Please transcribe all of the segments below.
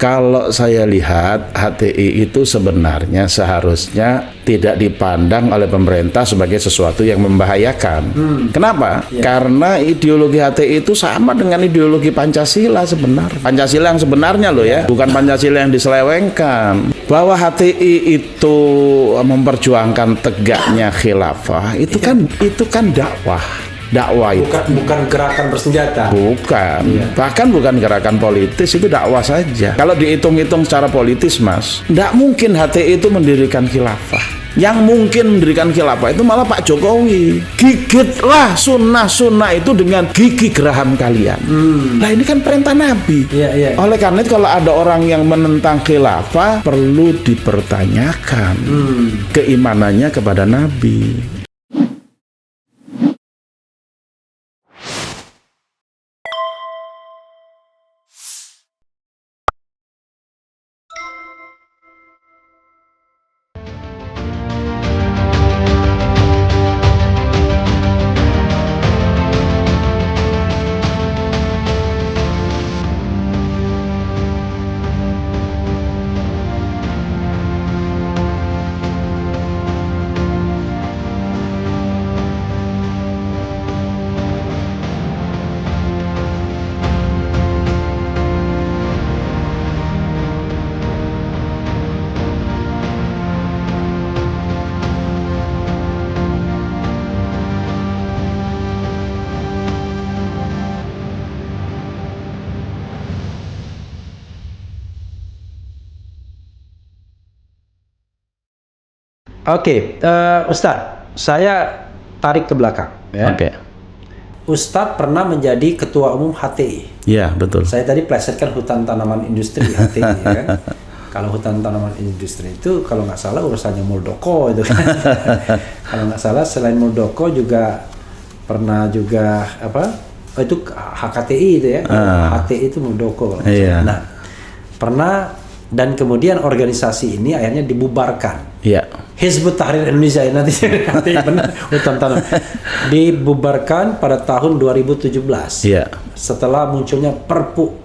Kalau saya lihat HTI itu sebenarnya seharusnya tidak dipandang oleh pemerintah sebagai sesuatu yang membahayakan. Kenapa? Karena ideologi HTI itu sama dengan ideologi Pancasila sebenarnya. Pancasila yang sebenarnya loh ya, bukan Pancasila yang diselewengkan. Bahwa HTI itu memperjuangkan tegaknya khilafah, itu kan dakwah. Dakwah itu bukan gerakan bersenjata. Bukan, bahkan bukan gerakan politis, itu dakwah saja. Kalau dihitung-hitung secara politis, Mas, tidak mungkin HTI itu mendirikan khilafah. Yang mungkin mendirikan khilafah itu malah Pak Jokowi. Gigitlah sunnah-sunnah itu dengan gigi geraham kalian. Nah ini kan perintah Nabi. Oleh karena itu kalau ada orang yang menentang khilafah, perlu dipertanyakan keimanannya kepada Nabi. Oke, Ustadz, saya tarik ke belakang. Ya. Oke. Ustadz pernah menjadi ketua umum HTI. Iya, betul. Saya tadi plesetkan hutan tanaman industri HTI. Ya kan? Kalau hutan tanaman industri itu, kalau nggak salah urusannya Muldoko itu kan. Kalau nggak salah selain Muldoko juga pernah juga apa? Oh, itu HKTI itu ya. HTI itu Muldoko. Iya. Nah, pernah dan kemudian organisasi ini akhirnya dibubarkan. Iya. Hizbut Tahrir Indonesia nanti benar hutan tanam dibubarkan pada tahun 2017. Iya. Setelah munculnya Perpu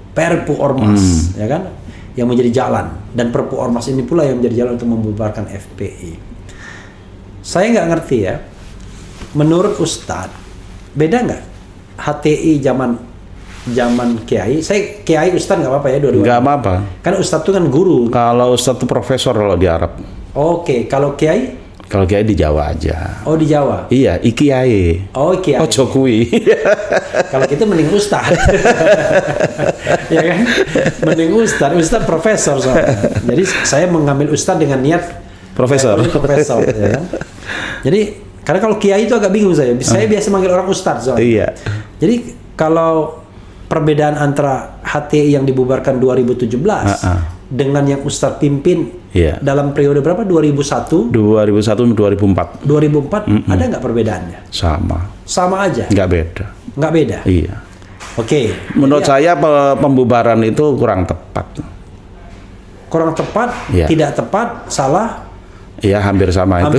Ormas, ya kan, yang menjadi jalan, dan Perpu Ormas ini pula yang menjadi jalan untuk membubarkan FPI. Saya nggak ngerti ya. Menurut Ustadz, beda nggak HTI zaman Kiai? Saya Kiai Ustadz nggak apa-apa ya dua-duanya. Nggak apa-apa. Kan Ustadz itu kan guru. Kalau Ustadz itu profesor kalau di Arab. Oke, kalau Kiai? Kalau Kiai di Jawa aja. Oh, di Jawa? Iya, Ikiai. Oh, Kiai. Oh, Jokowi. Kalau gitu mending Ustadz. Ya kan? Mending Ustadz profesor soalnya. Jadi saya mengambil Ustadz dengan niat Profesor. Profesor, ya kan? Jadi, karena kalau Kiai itu agak bingung saya. Saya biasa manggil orang Ustadz soalnya. Iya. Jadi, kalau perbedaan antara HTI yang dibubarkan 2017 dengan yang Ustadz pimpin dalam periode berapa? 2001 2004 ada nggak perbedaannya? Sama aja? Nggak beda. Iya. Oke. Menurut saya pembubaran itu kurang tepat. Tidak tepat, salah. Iya, hampir sama itu.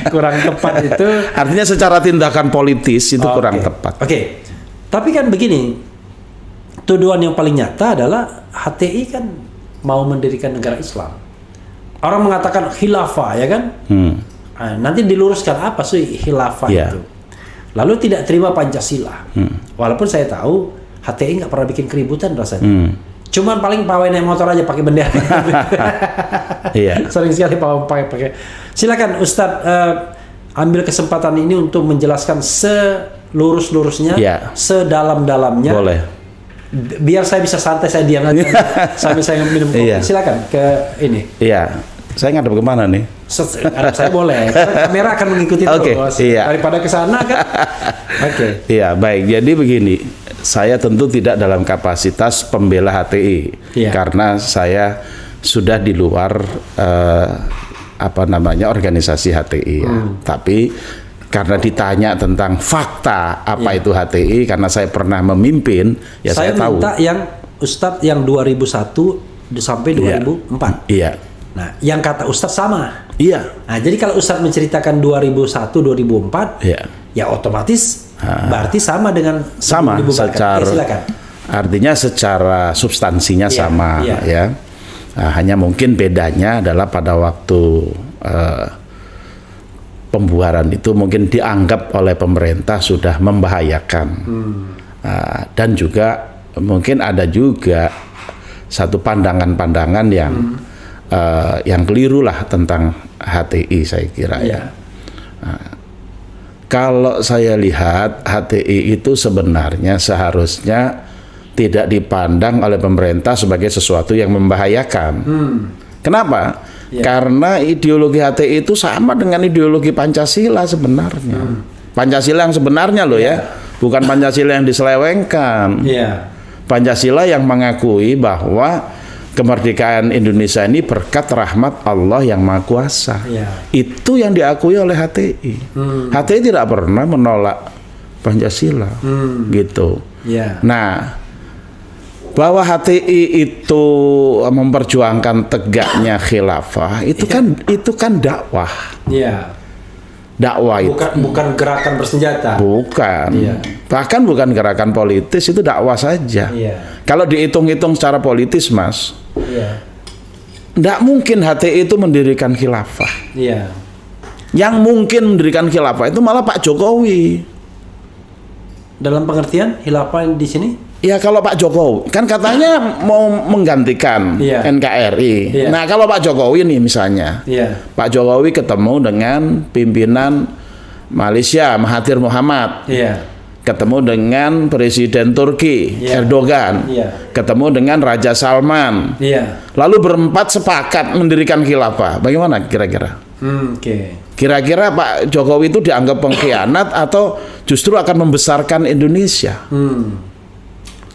Kurang tepat itu artinya secara tindakan politis itu kurang tepat. Oke. Tapi kan begini, tuduhan yang paling nyata adalah HTI kan mau mendirikan negara Islam. Orang mengatakan khilafah, ya kan? Nah, nanti diluruskan apa sih khilafah itu? Lalu tidak terima Pancasila. Walaupun saya tahu HTI nggak pernah bikin keributan rasanya. Cuman paling pawai naik motor aja pakai bendera. Sering sekali pakai. Silakan Ustadz ambil kesempatan ini untuk menjelaskan selurus-lurusnya, sedalam-dalamnya. Boleh. Biar saya bisa santai, saya diam aja sambil saya minum kopi. Silakan ke ini. Iya. Saya ngadep kemana nih? Saya boleh. Kamera akan mengikuti terus. Daripada ke sana kan. Iya, baik. Jadi begini, saya tentu tidak dalam kapasitas pembela HTI karena saya sudah di luar organisasi HTI ya. Tapi karena ditanya tentang fakta apa itu HTI, karena saya pernah memimpin, saya tahu. Saya minta yang Ustadz yang 2001 sampai 2004. Iya. Nah, yang kata Ustadz sama. Iya. Nah, jadi kalau Ustadz menceritakan 2001-2004, ya otomatis berarti sama dengan sama secara. Silakan. Artinya secara substansinya Iya, sama iya. ya. Nah, hanya mungkin bedanya adalah pada waktu pembuaran itu mungkin dianggap oleh pemerintah sudah membahayakan. Dan juga mungkin ada juga satu pandangan-pandangan yang keliru lah tentang HTI, saya kira ya. Kalau saya lihat HTI itu sebenarnya seharusnya tidak dipandang oleh pemerintah sebagai sesuatu yang membahayakan. Kenapa? Karena ideologi HTI itu sama dengan ideologi Pancasila sebenarnya. Pancasila yang sebenarnya loh ya, bukan Pancasila yang diselewengkan. Pancasila yang mengakui bahwa kemerdekaan Indonesia ini berkat rahmat Allah yang Maha Kuasa. Itu yang diakui oleh HTI. HTI tidak pernah menolak Pancasila, gitu. Nah, bahwa HTI itu memperjuangkan tegaknya khilafah itu kan dakwah. Dakwah itu bukan gerakan bersenjata. Bukan. Bahkan bukan gerakan politis, itu dakwah saja. Kalau dihitung-hitung secara politis, Mas, tidak mungkin HTI itu mendirikan khilafah. Yang mungkin mendirikan khilafah itu malah Pak Jokowi. Dalam pengertian khilafah di sini? Ya kalau Pak Jokowi kan katanya mau menggantikan NKRI. Nah kalau Pak Jokowi nih misalnya, Pak Jokowi ketemu dengan pimpinan Malaysia Mahathir Muhammad, ketemu dengan Presiden Turki Erdogan, ketemu dengan Raja Salman, lalu berempat sepakat mendirikan khilafah. Bagaimana kira-kira? Kira-kira Pak Jokowi itu dianggap pengkhianat atau justru akan membesarkan Indonesia?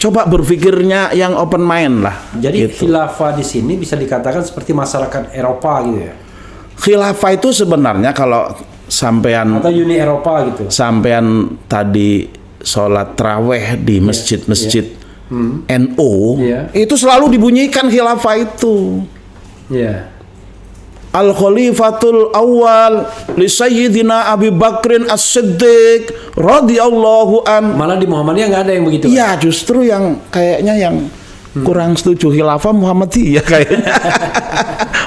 Coba berpikirnya yang open mind lah. Jadi khilafah di sini bisa dikatakan seperti masyarakat Eropa gitu ya? Khilafah itu sebenarnya kalau sampean atau Uni Eropa gitu. Sampean tadi sholat taraweh di masjid-masjid NU, itu selalu dibunyikan khilafah itu. Al-Khalifatul Awal li Sayyidina Abi Bakrin As-Siddiq radhiyallahu an. Malah di Muhammadiyah nggak ada yang begitu. Iya, justru yang kayaknya yang kurang setuju khilafah Muhammadiyah kayaknya.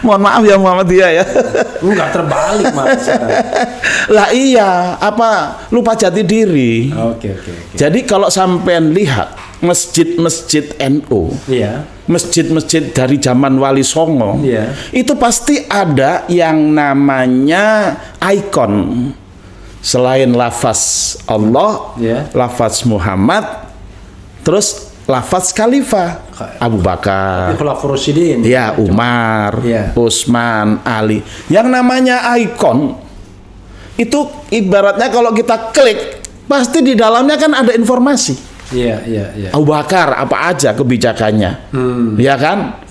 Mohon maaf ya Muhammadiyah ya. Enggak, terbalik Mas. Lah iya, apa lupa jati diri. Oke. Jadi kalau sampean lihat masjid-masjid NU, masjid-masjid dari zaman Wali Songo, itu pasti ada yang namanya ikon. Selain lafaz Allah, lafaz Muhammad, terus lafaz Khalifah Abu Bakar, Umar, Utsman, Ali. Yang namanya ikon itu ibaratnya kalau kita klik pasti di dalamnya kan ada informasi. Abu Bakar apa aja kebijakannya, ya kan?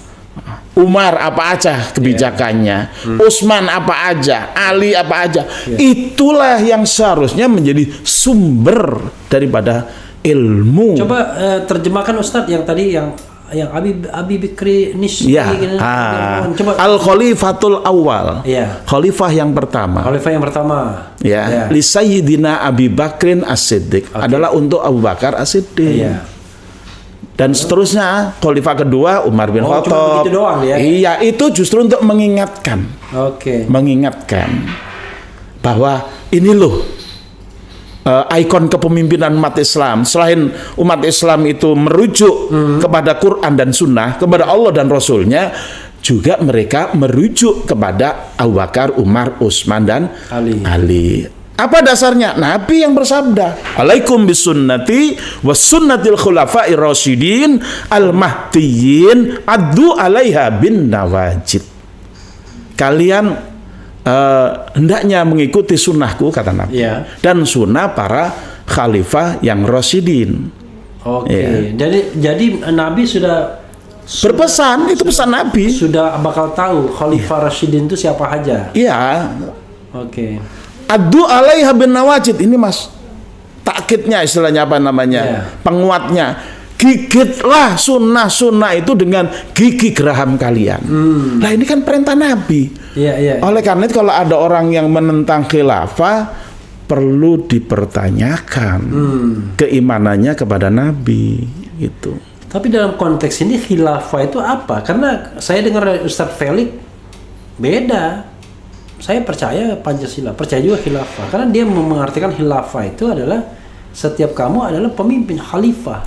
Umar apa aja kebijakannya, Utsman apa aja, Ali apa aja. Itulah yang seharusnya menjadi sumber daripada ilmu. Coba terjemahkan Ustadz yang tadi yang Abi Bakri coba Al-Khalifatul Awal. Khalifah yang pertama. Li Sayyidina Abi Bakrin As-Siddiq adalah untuk Abu Bakar As-Siddiq. Dan seterusnya khalifah kedua Umar bin Khattab. Iya, itu justru untuk mengingatkan. Mengingatkan bahwa ini loh ikon kepemimpinan umat Islam. Selain umat Islam itu merujuk kepada Quran dan Sunnah, kepada Allah dan Rasulnya, juga mereka merujuk kepada Abu Bakar, Umar, Utsman dan Ali. Apa dasarnya? Nabi yang bersabda, "Alaikum bisunnati wa sunnatil khulafa'ir rasyidin al-mahdiyyin addu 'alaiha bin nawajid." Kalian hendaknya mengikuti sunnahku, kata Nabi, dan sunnah para khalifah yang rasyidin. Jadi Nabi sudah berpesan, itu pesan Nabi. Sudah bakal tahu khalifah rasyidin itu siapa aja. Addu 'alaiha bin nawajid, ini Mas takkidnya, istilahnya apa namanya, penguatnya. Gigitlah sunnah-sunnah itu dengan gigi geraham kalian. Nah ini kan perintah Nabi. Oleh karena itu kalau ada orang yang menentang khilafah, perlu dipertanyakan keimanannya kepada Nabi. gitu. Tapi dalam konteks ini khilafah itu apa? Karena saya dengar dari Ustadz Felix beda. Saya percaya Pancasila, percaya juga khilafah. Karena dia mengartikan khilafah itu adalah setiap kamu adalah pemimpin, khalifah.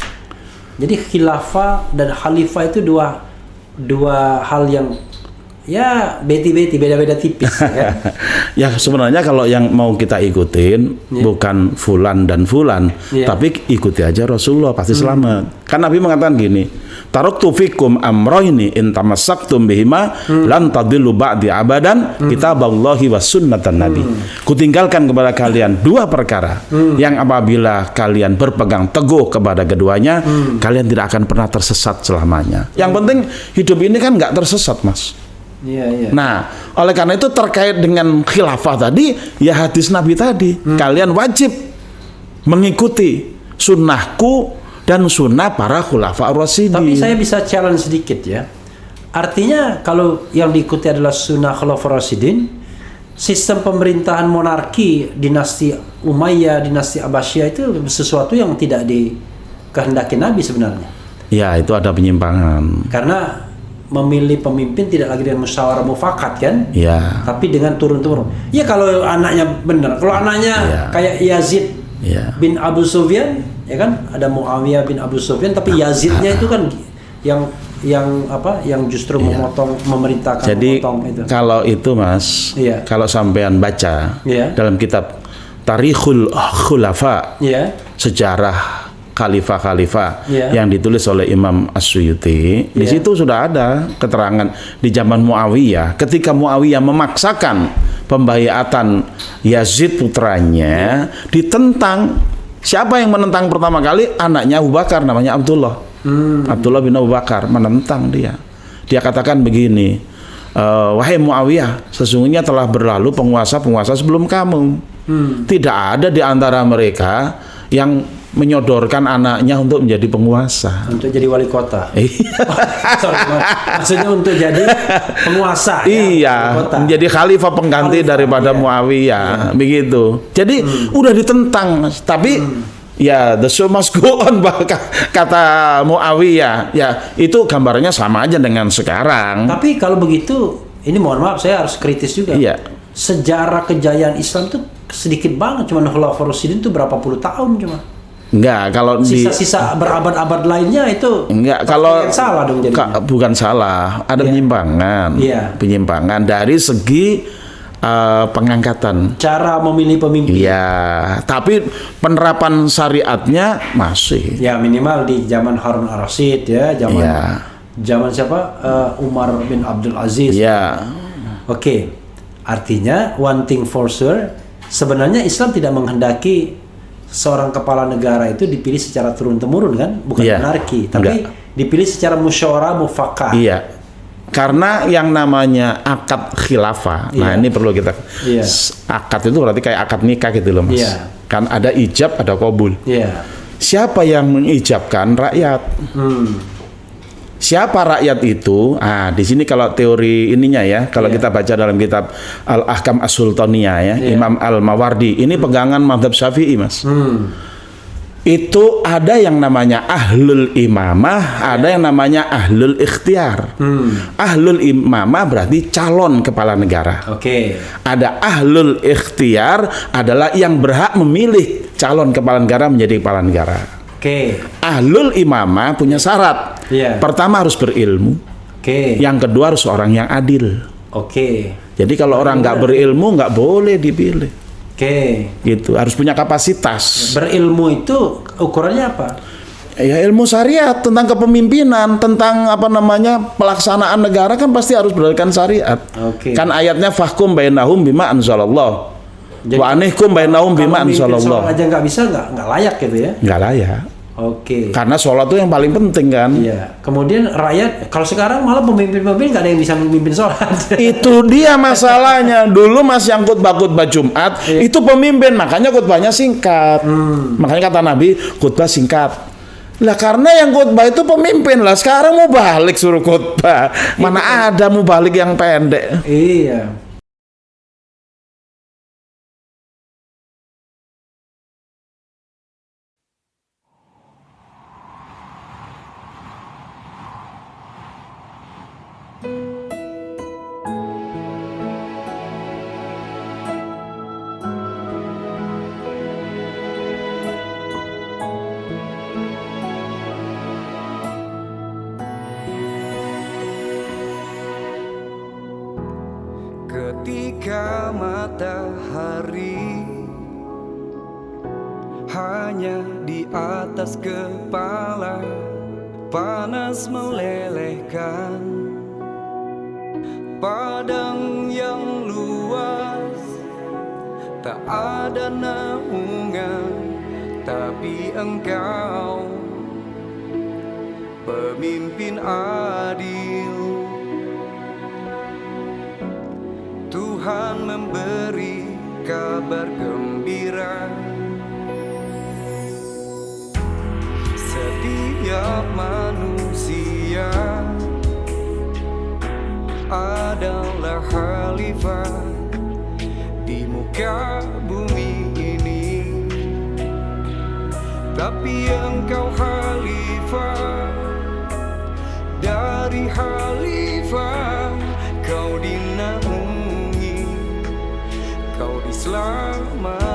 Jadi khilafah dan khalifah itu dua hal yang ya beti-beti, beda-beda tipis. Ya. Ya sebenarnya kalau yang mau kita ikutin bukan fulan dan fulan, tapi ikuti aja Rasulullah pasti selamat. Kan Nabi mengatakan gini, taraktu fikum amroini in tamassaktum bihima lan tadillu ba'di abadan kitaballahi was sunnatan nabi. Kutinggalkan kepada kalian dua perkara yang apabila kalian berpegang teguh kepada keduanya, kalian tidak akan pernah tersesat selamanya. Yang penting hidup ini kan nggak tersesat, Mas. Iya. Nah, oleh karena itu terkait dengan khilafah tadi, ya hadis Nabi tadi, kalian wajib mengikuti sunnahku dan sunnah para khulafa ar-rasyidin. Tapi saya bisa challenge sedikit ya. Artinya kalau yang diikuti adalah sunnah khulafa ar-rasyidin, sistem pemerintahan monarki dinasti Umayyah, dinasti Abbasiyah itu sesuatu yang tidak dikehendaki Nabi sebenarnya. Ya, itu ada penyimpangan. Karena memilih pemimpin tidak lagi dengan musyawarah mufakat kan? Ya. Tapi dengan turun-turun. Ya kalau anaknya benar, kalau anaknya kayak Yazid bin Abu Sufyan, ya kan? Ada Muawiyah bin Abu Sufyan, tapi Yazidnya itu kan yang justru memerintahkan. Jadi itu. Kalau itu Mas, kalau sampean baca dalam kitab Tarikhul Khulafa, sejarah khalifah-khalifah yang ditulis oleh Imam As-Suyuti, di situ sudah ada keterangan di zaman Muawiyah, ketika Muawiyah memaksakan pembaiatan Yazid putranya, ditentang. Siapa yang menentang pertama kali? Anaknya Abu Bakar, namanya Abdullah. Abdullah bin Abu Bakar menentang dia. Dia katakan begini, wahai Muawiyah, sesungguhnya telah berlalu penguasa-penguasa sebelum kamu. Tidak ada di antara mereka yang menyodorkan anaknya untuk menjadi penguasa, untuk jadi wali kota. Maksudnya untuk jadi penguasa. Menjadi khalifah pengganti daripada Muawiyah, begitu. Jadi udah ditentang, tapi ya the show must go on, kata Muawiyah. Ya itu gambarnya sama aja dengan sekarang. Tapi kalau begitu, ini mohon maaf saya harus kritis juga. Sejarah kejayaan Islam itu sedikit banget, cuma Khulafaur Rasyidin itu berapa puluh tahun cuma. Enggak, kalau sisa-sisa berabad-abad lainnya itu kalau salah dong jadinya. Bukan salah, ada penyimpangan. Penyimpangan dari segi pengangkatan. Cara memilih pemimpin. Tapi penerapan syariatnya masih. Ya minimal di zaman Harun ar-Rasyid zaman siapa? Umar bin Abdul Aziz. Oke. Artinya one thing for sure, sebenarnya Islam tidak menghendaki seorang kepala negara itu dipilih secara turun-temurun kan, bukan monarki, tapi dipilih secara musyawarah mufakat. Karena yang namanya akad khilafah, nah ini perlu kita akad itu berarti kayak akad nikah gitu loh Mas. Kan ada ijab, ada qabul. Siapa yang mengijabkan? Rakyat. Siapa rakyat itu? Di sini kalau teori ininya kalau kita baca dalam kitab Al-Ahkam As-Sultaniyah Imam Al-Mawardi, ini pegangan mazhab Syafi'i, Mas. Itu ada yang namanya ahlul imamah, ada yang namanya ahlul ikhtiar. Ahlul imamah berarti calon kepala negara. Ada ahlul ikhtiar adalah yang berhak memilih calon kepala negara menjadi kepala negara. Ahlul imamah punya syarat. Pertama harus berilmu. Yang kedua harus orang yang adil. Jadi kalau orang nggak berilmu nggak boleh dipilih. Gitu, harus punya kapasitas. Berilmu itu ukurannya apa? Ya ilmu syariat tentang kepemimpinan, tentang pelaksanaan negara kan pasti harus berdasarkan syariat. Kan ayatnya fahkum bainahum bima anzalallah. Wa anihkum bainahum bima anzalallah. Kalau aja nggak bisa, nggak layak gitu ya? Nggak layak. Karena sholat itu yang paling penting kan. Kemudian rakyat, kalau sekarang malah pemimpin-pemimpin nggak ada yang bisa memimpin sholat. Itu dia masalahnya. Dulu Mas yang khutbah Jumat itu pemimpin, makanya khutbahnya singkat. Makanya kata Nabi khutbah singkat. Lah karena yang khutbah itu pemimpin lah. Sekarang mau balik suruh khutbah. Mana ada mau balik yang pendek. muka matahari, hanya di atas kepala panas melelehkan. Padang yang luas, tak ada naungan, tapi Engkau pemimpin adil. Tuhan memberi kabar gembira, setiap manusia adalah khalifah di muka bumi ini. Tapi Engkau khalifah dari khalifah, Kau dinaungi, Kau diselamatkan.